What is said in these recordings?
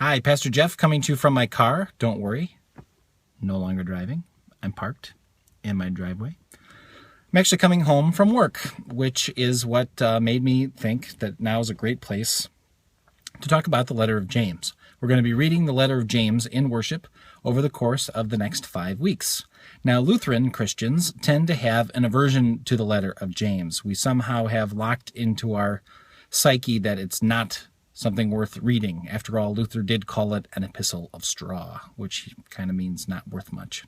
Hi, Pastor Geoff coming to you from my car. Don't worry, no longer driving. I'm parked in my driveway. I'm actually coming home from work, which is what made me think that now is a great place to talk about the letter of James. We're going to be reading the letter of James in worship over the course of the next 5 weeks. Now, Lutheran Christians tend to have an aversion to the letter of James. We somehow have locked into our psyche that it's not something worth reading. After all, Luther did call it an epistle of straw, which kind of means not worth much.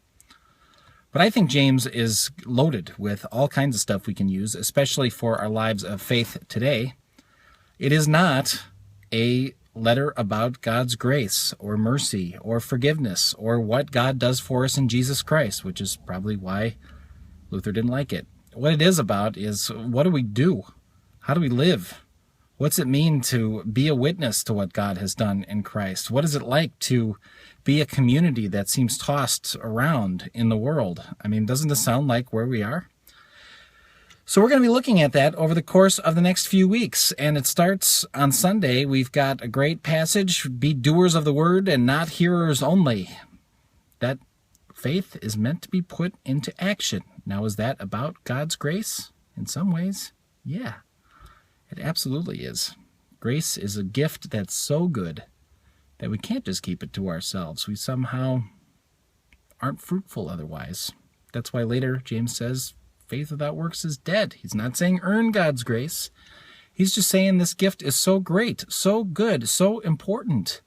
But I think James is loaded with all kinds of stuff we can use, especially for our lives of faith today. It is not a letter about God's grace or mercy or forgiveness or what God does for us in Jesus Christ, which is probably why Luther didn't like it. What it is about is, what do we do? How do we live? What's it mean to be a witness to what God has done in Christ? What is it like to be a community that seems tossed around in the world? I mean, doesn't this sound like where we are? So we're going to be looking at that over the course of the next few weeks, and it starts on Sunday. We've got a great passage, be doers of the word and not hearers only. That faith is meant to be put into action. Now, is that about God's grace? In some ways, yeah. It absolutely is. Grace is a gift that's so good that we can't just keep it to ourselves. We somehow aren't fruitful otherwise. That's why later James says, faith without works is dead. He's not saying earn God's grace. He's just saying this gift is so great, so good, so important.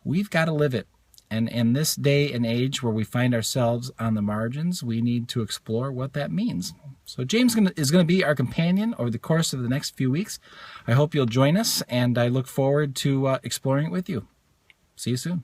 We've got to live it. And in this day and age where we find ourselves on the margins, we need to explore what that means. So James is going to be our companion over the course of the next few weeks. I hope you'll join us, and I look forward to exploring it with you. See you soon.